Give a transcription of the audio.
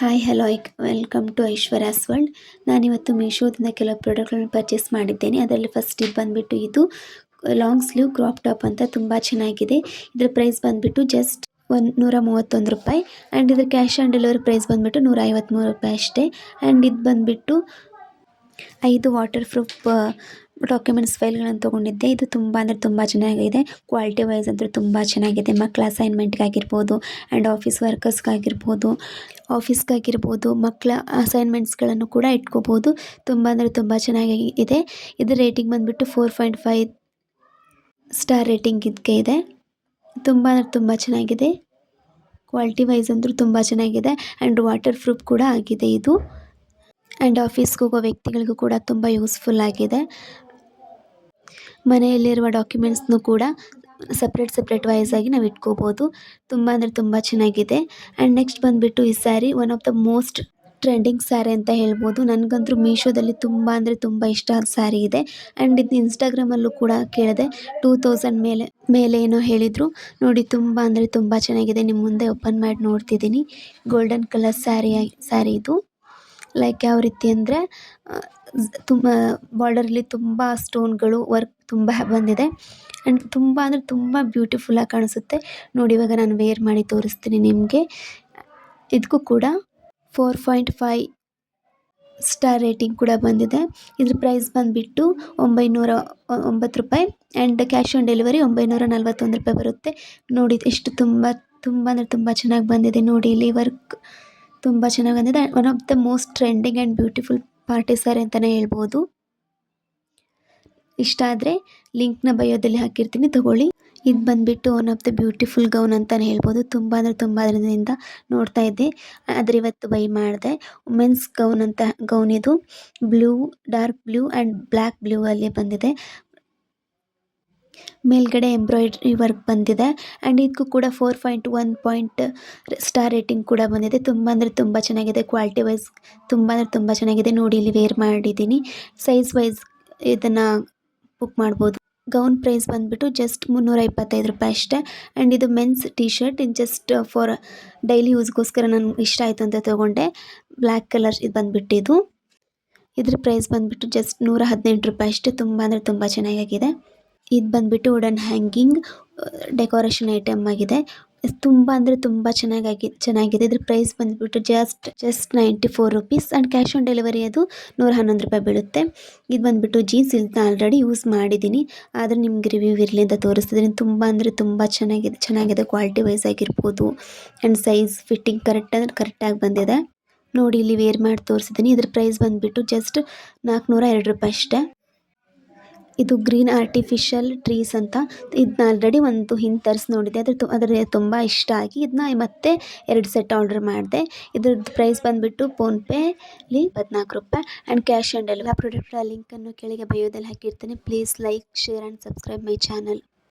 Hi hello welcome to Aishwarya's world. ನಾನಿವತ್ತು ಮೀಶೋದಿಂದ ಕೆಲವು ಪ್ರಾಡಕ್ಟ್ಗಳನ್ನ ಪರ್ಚೇಸ್ ಮಾಡಿದ್ದೇನೆ. ಅದರಲ್ಲಿ ಫಸ್ಟ್ ಇದು ಬಂದುಬಿಟ್ಟು ಇದು ಲಾಂಗ್ ಸ್ಲೀವ್ ಕ್ರಾಪ್ ಟಾಪ್ ಅಂತ ತುಂಬ ಚೆನ್ನಾಗಿದೆ. ಇದರ ಪ್ರೈಸ್ ಬಂದುಬಿಟ್ಟು ಜಸ್ಟ್ ₹131 ಆ್ಯಂಡ್ ಇದರ ಕ್ಯಾಶ್ ಆನ್ ಡೆಲಿವರಿ ಪ್ರೈಸ್ ಬಂದುಬಿಟ್ಟು ₹153 ಅಷ್ಟೇ. ಆ್ಯಂಡ್ ಇದು ಬಂದುಬಿಟ್ಟು 5 ವಾಟರ್ ಪ್ರೂಫ್ ಡಾಕ್ಯುಮೆಂಟ್ಸ್ ಫೈಲ್ಗಳನ್ನು ತೊಗೊಂಡಿದ್ದೆ. ಇದು ತುಂಬ ಅಂದರೆ ತುಂಬ ಚೆನ್ನಾಗಿದೆ. ಕ್ವಾಲಿಟಿ ವೈಸ್ ಅಂದರೆ ತುಂಬ ಚೆನ್ನಾಗಿದೆ. ಮಕ್ಕಳ ಅಸೈನ್ಮೆಂಟ್ಗಾಗಿರ್ಬೋದು ಆ್ಯಂಡ್ ಆಫೀಸ್ಗಾಗಿರ್ಬೋದು ಮಕ್ಕಳ ಅಸೈನ್ಮೆಂಟ್ಸ್ಗಳನ್ನು ಕೂಡ ಇಟ್ಕೋಬೋದು. ತುಂಬ ಅಂದರೆ ತುಂಬ ಚೆನ್ನಾಗಿ ಇದೆ. ಇದರ ರೇಟಿಂಗ್ ಬಂದುಬಿಟ್ಟು 4.5 ಸ್ಟಾರ್ ರೇಟಿಂಗ್ ಇದಕ್ಕೆ ಇದೆ. ತುಂಬ ಅಂದರೆ ತುಂಬ ಚೆನ್ನಾಗಿದೆ. ಕ್ವಾಲಿಟಿ ವೈಸ್ ಅಂದರೂ ತುಂಬ ಚೆನ್ನಾಗಿದೆ ಆ್ಯಂಡ್ ವಾಟರ್ ಪ್ರೂಫ್ ಕೂಡ ಆಗಿದೆ ಇದು. ಆ್ಯಂಡ್ ಆಫೀಸ್ಗೆ ಹೋಗೋ ವ್ಯಕ್ತಿಗಳಿಗೂ ಕೂಡ ತುಂಬ ಯೂಸ್ಫುಲ್ ಆಗಿದೆ. ಮನೆಯಲ್ಲಿರುವ ಡಾಕ್ಯುಮೆಂಟ್ಸ್ನು ಕೂಡ ಸಪ್ರೇಟ್ ವೈಸ್ ಆಗಿ ನಾವು ಇಟ್ಕೋಬೋದು. ತುಂಬ ಅಂದರೆ ತುಂಬ ಚೆನ್ನಾಗಿದೆ. ಆ್ಯಂಡ್ ನೆಕ್ಸ್ಟ್ ಬಂದುಬಿಟ್ಟು ಈ sari one of the most trending sari ಅಂತ ಹೇಳ್ಬೋದು. ನನಗಂತೂ ಮೀಶೋದಲ್ಲಿ ತುಂಬ ಅಂದರೆ ತುಂಬ ಇಷ್ಟ ಆದ ಸ್ಯಾರಿ ಇದೆ. ಆ್ಯಂಡ್ ಇದು ಇನ್ಸ್ಟಾಗ್ರಾಮಲ್ಲೂ ಕೂಡ ಕೇಳಿದೆ. 2000 ಮೇಲೆ ಏನೋ ಹೇಳಿದರು. ನೋಡಿ ತುಂಬ ಅಂದರೆ ತುಂಬ ಚೆನ್ನಾಗಿದೆ. ನಿಮ್ಮ ಮುಂದೆ ಓಪನ್ ಮಾಡಿ ನೋಡ್ತಿದ್ದೀನಿ. ಗೋಲ್ಡನ್ ಕಲರ್ ಸ್ಯಾರಿ ಇದು. ಲೈಕ್ ಯಾವ ರೀತಿ ಅಂದರೆ ತುಂಬ ಬಾರ್ಡರಲ್ಲಿ ತುಂಬ ಸ್ಟೋನ್ಗಳು ವರ್ಕ್ ತುಂಬ ಬಂದಿದೆ. ಆ್ಯಂಡ್ ತುಂಬ ಅಂದರೆ ತುಂಬ ಬ್ಯೂಟಿಫುಲ್ಲಾಗಿ ಕಾಣಿಸುತ್ತೆ. ನೋಡಿ ಇವಾಗ ನಾನು ವೇರ್ ಮಾಡಿ ತೋರಿಸ್ತೀನಿ ನಿಮಗೆ. ಇದಕ್ಕೂ ಕೂಡ 4.5 ಸ್ಟಾರ್ ರೇಟಿಂಗ್ ಕೂಡ ಬಂದಿದೆ. ಇದ್ರ ಪ್ರೈಸ್ ಬಂದುಬಿಟ್ಟು ₹909 ಆ್ಯಂಡ್ ಕ್ಯಾಶ್ ಆನ್ ಡೆಲಿವರಿ ₹941 ಬರುತ್ತೆ. ನೋಡಿ ಎಷ್ಟು ತುಂಬ ಅಂದರೆ ತುಂಬ ಚೆನ್ನಾಗಿ ಬಂದಿದೆ. ನೋಡಿ ಇಲ್ಲಿ ವರ್ಕ್ ತುಂಬ ಚೆನ್ನಾಗಿ ಬಂದಿದೆ. One of the most trending and beautiful party sari ಅಂತಲೇ ಹೇಳ್ಬೋದು. ಇಷ್ಟ ಆದರೆ ಲಿಂಕ್ನ ಬಯೋದಲ್ಲಿ ಹಾಕಿರ್ತೀನಿ, ತಗೊಳ್ಳಿ. ಇದು ಬಂದುಬಿಟ್ಟು one of the beautiful gown ಅಂತಲೇ ಹೇಳ್ಬೋದು. ತುಂಬ ಅಂದರೆ ತುಂಬ ಅದರಿಂದ ನೋಡ್ತಾ ಇದ್ದೆ, ಆದರೆ ಇವತ್ತು ಬೈ ಮಾಡಿದೆ. ವುಮೆನ್ಸ್ ಗೌನ್ ಇದು dark blue and black blue ಅಲ್ಲಿ ಬಂದಿದೆ. ಮೇಲ್ಗಡೆ ಎಂಬ್ರಾಯ್ಡ್ರಿ ವರ್ಕ್ ಬಂದಿದೆ. ಆ್ಯಂಡ್ ಇದಕ್ಕೂ ಕೂಡ 4.1 ಸ್ಟಾರ್ ರೇಟಿಂಗ್ ಕೂಡ ಬಂದಿದೆ. ತುಂಬ ಅಂದರೆ ತುಂಬ ಚೆನ್ನಾಗಿದೆ. ಕ್ವಾಲಿಟಿ ವೈಸ್ ತುಂಬ ಅಂದರೆ ತುಂಬ ಚೆನ್ನಾಗಿದೆ. ನೋಡಿ ಇಲ್ಲಿ ವೇರ್ ಮಾಡಿದ್ದೀನಿ. ಸೈಜ್ ವೈಸ್ ಇದನ್ನು ಬುಕ್ ಮಾಡ್ಬೋದು. ಗೌನ್ ಪ್ರೈಸ್ ಬಂದುಬಿಟ್ಟು ಜಸ್ಟ್ ₹325 ಅಷ್ಟೇ. ಆ್ಯಂಡ್ ಇದು ಮೆನ್ಸ್ ಟೀ ಶರ್ಟ್. ಇದು ಜಸ್ಟ್ ಫಾರ್ ಡೈಲಿ ಯೂಸ್ಗೋಸ್ಕರ ನನಗೆ ಇಷ್ಟ ಆಯಿತು ಅಂತ ತೊಗೊಂಡೆ. ಬ್ಲ್ಯಾಕ್ ಕಲರ್ ಇದು ಬಂದುಬಿಟ್ಟು ಇದ್ರ ಪ್ರೈಸ್ ಬಂದುಬಿಟ್ಟು ಜಸ್ಟ್ ₹118 ಅಷ್ಟೇ. ತುಂಬ ಅಂದರೆ ತುಂಬ ಚೆನ್ನಾಗಿದೆ. ಇದು ಬಂದುಬಿಟ್ಟು ವುಡನ್ ಹ್ಯಾಂಗಿಂಗ್ ಡೆಕೋರೇಷನ್ ಐಟಮ್ ಆಗಿದೆ. ತುಂಬ ಅಂದರೆ ತುಂಬ ಚೆನ್ನಾಗಿದೆ. ಇದ್ರ ಪ್ರೈಸ್ ಬಂದುಬಿಟ್ಟು just ₹94 and cash on delivery ಅದು ₹111 ಬೀಳುತ್ತೆ. ಇದು ಬಂದುಬಿಟ್ಟು ಜೀನ್ಸ್. ಇದನ್ನ ಆಲ್ರೆಡಿ ಯೂಸ್ ಮಾಡಿದ್ದೀನಿ, ಆದರೆ ನಿಮ್ಗೆ ರಿವ್ಯೂ ಇರಲಿ ಅಂತ ತೋರಿಸ್ತಿದ್ದೀನಿ. ತುಂಬ ಅಂದರೆ ತುಂಬ ಚೆನ್ನಾಗಿದೆ. ಕ್ವಾಲಿಟಿ ವೈಸ್ ಆಗಿರ್ಬೋದು ಆ್ಯಂಡ್ ಸೈಜ್ ಫಿಟ್ಟಿಂಗ್ ಕರೆಕ್ಟಾಗಿ ಬಂದಿದೆ. ನೋಡಿ ಇಲ್ಲಿ ವೇರ್ ಮಾಡಿ ತೋರಿಸಿದ್ದೀನಿ. ಇದ್ರ ಪ್ರೈಸ್ ಬಂದುಬಿಟ್ಟು ಜಸ್ಟ್ ₹402 ಅಷ್ಟೇ. ಇದು ಗ್ರೀನ್ ಆರ್ಟಿಫಿಷಿಯಲ್ ಟ್ರೀಸ್ ಅಂತ. ಇದನ್ನ ಆಲ್ರೆಡಿ ಒಂದು ಹಿಂದೆ ತರಿಸಿ ನೋಡಿದೆ. ಅದರ ತುಂಬ ಇಷ್ಟ ಆಗಿ ಇದನ್ನ ಮತ್ತೆ 2 ಸೆಟ್ ಆರ್ಡರ್ ಮಾಡಿದೆ. ಇದ್ರದ್ದು ಪ್ರೈಸ್ ಬಂದುಬಿಟ್ಟು ಫೋನ್ಪೇಲಿ ₹14 and cash on delivery. Product ಲಿಂಕನ್ನು ಕೆಳಗೆ ಬಯೋದಲ್ಲಿ ಹಾಕಿರ್ತೀನಿ. Please like, share and subscribe my channel.